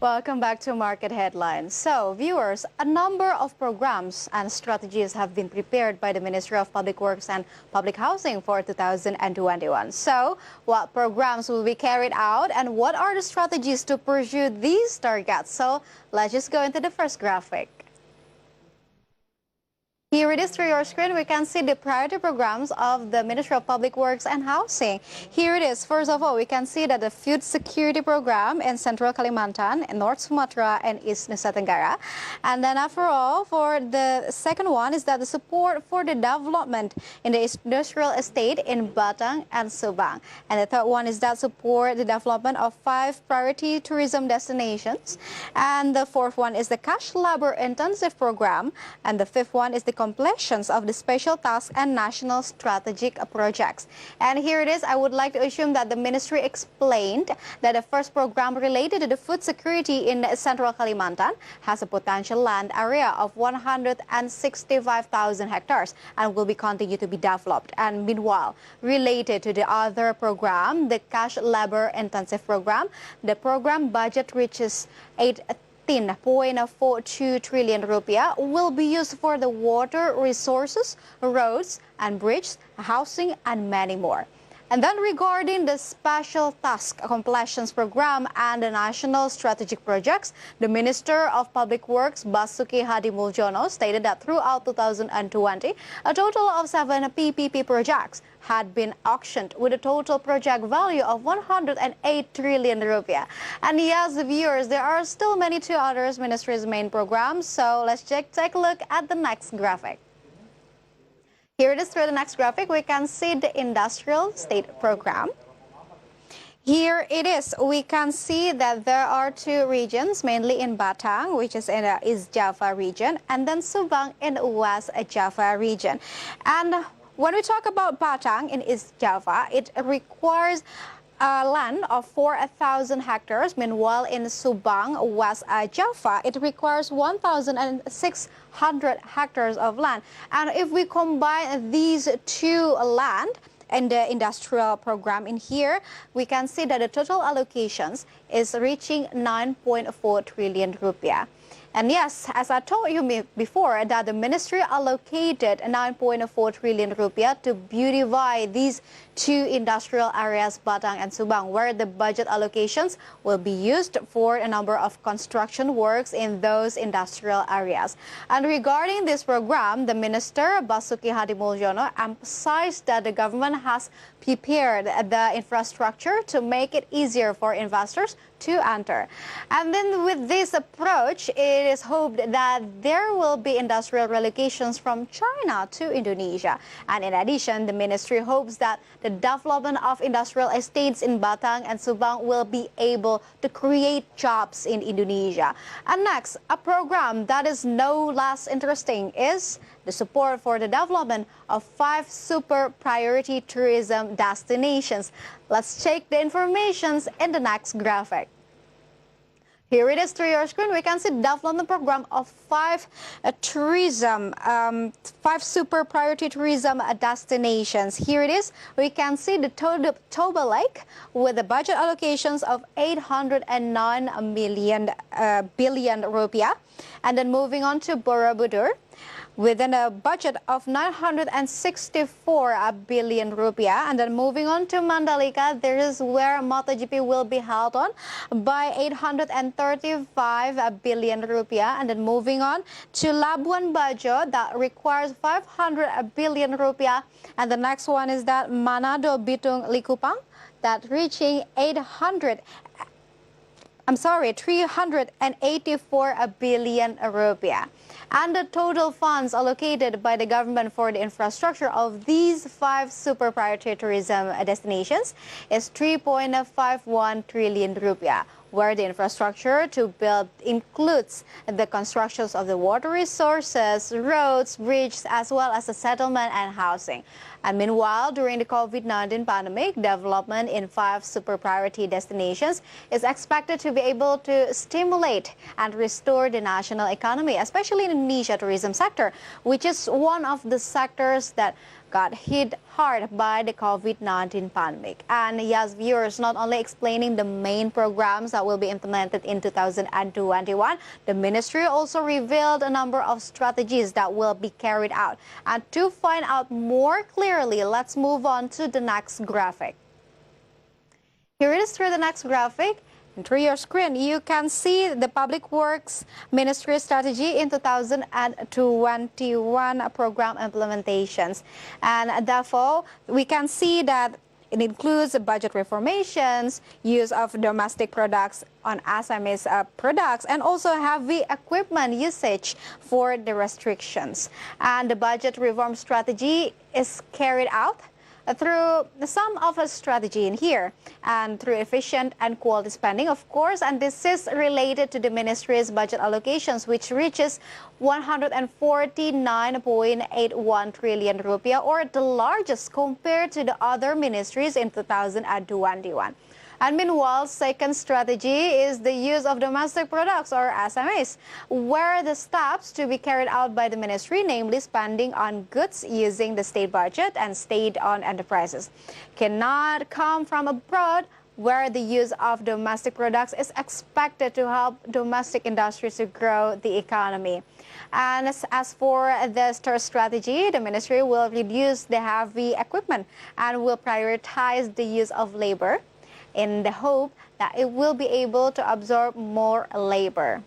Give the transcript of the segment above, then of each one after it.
Welcome back to Market Headlines. So, viewers, a number of programs and strategies have been prepared by the Ministry of Public Works and Public Housing for 2021. So, what programs will be carried out and what are the strategies to pursue these targets? So, let's just go into the first graphic. Here it is through your screen. We can see the priority programs of the Ministry of Public Works and Housing. Here it is. First of all, we can see that the food security program in Central Kalimantan, in North Sumatra, and East Nusa Tenggara. And then after all, for the second one is that the support for the development in the industrial estate in Batang and Subang. And the third one is that support the development of 5 priority tourism destinations. And the fourth one is the cash labor intensive program. And the fifth one is the completions of the special task and national strategic projects. And here it is. I would like to assume that the ministry explained that the first program related to the food security in Central Kalimantan has a potential land area of 165,000 hectares and will be continued to be developed. And meanwhile, related to the other program, the cash labor intensive program, the program budget reaches 18.42 trillion rupiah will be used for the water resources, roads and bridges, housing and many more. And then regarding the special task completions program and the national strategic projects, the Minister of Public Works, Basuki Hadimuljono, stated that throughout 2020, a total of 7 PPP projects had been auctioned with a total project value of 108 trillion rupiah. And yes, viewers, there are still many two others ministry's main programs. So let's take a look at the next graphic. Here it is through the next graphic. We can see the industrial state program. Here it is. We can see that there are 2 regions, mainly in Batang, which is in the East Java region, and then Subang in West Java region. And when we talk about Batang in East Java, it requires land of 4,000 hectares. Meanwhile, in Subang, West Java, it requires 1,600 hectares of land. And if we combine these 2 land in the industrial program in here, we can see that the total allocations is reaching 9.4 trillion rupiah. And yes, as I told you before, that the ministry allocated 9.4 trillion rupiah to beautify these 2 industrial areas, Batang and Subang, where the budget allocations will be used for a number of construction works in those industrial areas. And regarding this program, the minister, Basuki Hadimuljono, emphasized that the government has prepared the infrastructure to make it easier for investors to enter. And then with this approach, it is hoped that there will be industrial relocations from China to Indonesia. And in addition, the ministry hopes that the development of industrial estates in Batang and Subang will be able to create jobs in Indonesia. And next, a program that is no less interesting is the support for the development of 5 super priority tourism destinations. Let's check the information in the next graphic. Here it is through your screen. We can see the development program of 5 super priority tourism destinations. Here it is. We can see the Toba Lake with the budget allocations of 809 billion rupiah. And then moving on to Borobudur, within a budget of 964 billion rupiah. And then moving on to Mandalika, there is where MotoGP will be held on by 835 billion rupiah. And then moving on to Labuan Bajo, that requires 500 billion rupiah. And the next one is that Manado Bitung Likupang, that reaching 384 billion rupiah. And the total funds allocated by the government for the infrastructure of these 5 super priority tourism destinations is 3.51 trillion rupiah, where the infrastructure to build includes the constructions of the water resources, roads, bridges, as well as the settlement and housing. And meanwhile, during the COVID-19 pandemic, development in 5 super priority destinations is expected to be able to stimulate and restore the national economy, especially in the Indonesia tourism sector, which is one of the sectors that got hit hard by the COVID-19 pandemic. And yes, viewers, not only explaining the main programs that will be implemented in 2021, the ministry also revealed a number of strategies that will be carried out. And to find out more clearly, let's move on to the next graphic. Here it is through the next graphic. And through your screen, you can see the Public Works Ministry strategy in 2021 program implementations. And therefore, we can see that it includes budget reformations, use of domestic products on SMEs products, and also heavy equipment usage for the restrictions. And the budget reform strategy is carried out through some of a strategy in here, and through efficient and quality spending, of course, and this is related to the ministry's budget allocations, which reaches 149.81 trillion rupiah, or the largest compared to the other ministries in 2021. And meanwhile, second strategy is the use of domestic products, or SMEs, where the steps to be carried out by the ministry, namely spending on goods using the state budget and state-owned enterprises, cannot come from abroad, where the use of domestic products is expected to help domestic industries to grow the economy. And as for the third strategy, the ministry will reduce the heavy equipment and will prioritize the use of labor, in the hope that it will be able to absorb more labor.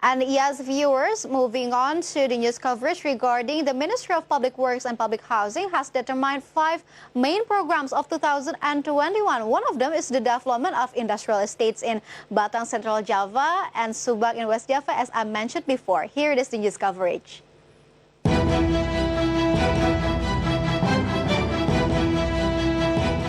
And yes, viewers, moving on to the news coverage regarding the Ministry of Public Works and Public Housing has determined 5 main programs of 2021. One of them is the development of industrial estates in Batang, Central Java, and Subang in West Java, as I mentioned before. Here it is the news coverage.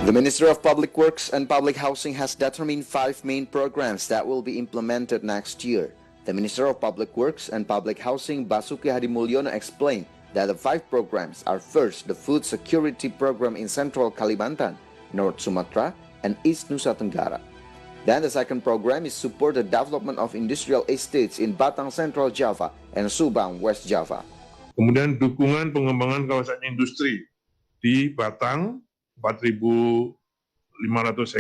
The Ministry of Public Works and Public Housing has determined 5 main programs that will be implemented next year. The Minister of Public Works and Public Housing, Basuki Hadimulyono, explained that the 5 programs are: first, the Food Security Program in Central Kalimantan, North Sumatra, and East Nusa Tenggara. Then the second program is support the development of industrial estates in Batang, Central Java, and Subang, West Java. Kemudian dukungan pengembangan kawasan industri di Batang 4.500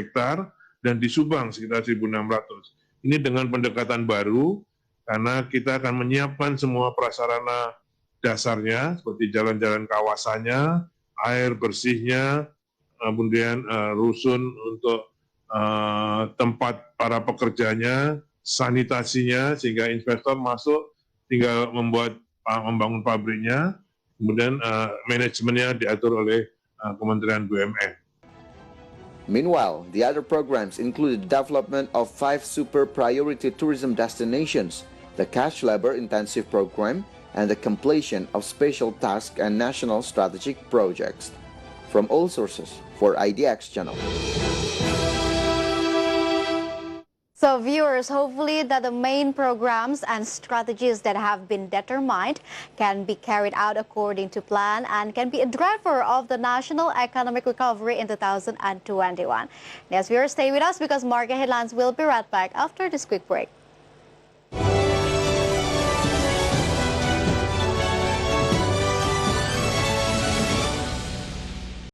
hektar dan di Subang sekitar 1.600. Ini dengan pendekatan baru karena kita akan menyiapkan semua prasarana dasarnya seperti jalan-jalan kawasannya, air bersihnya, kemudian rusun untuk tempat para pekerjanya, sanitasinya, sehingga investor masuk tinggal membangun pabriknya, kemudian manajemennya diatur oleh Kementerian BUMN. Meanwhile, the other programs include the development of 5 super priority tourism destinations, the cash labor intensive program, and the completion of special task and national strategic projects. From all sources, for IDX Channel. So viewers, hopefully that the main programs and strategies that have been determined can be carried out according to plan and can be a driver of the national economic recovery in 2021. Yes, viewers, stay with us because market headlines will be right back after this quick break.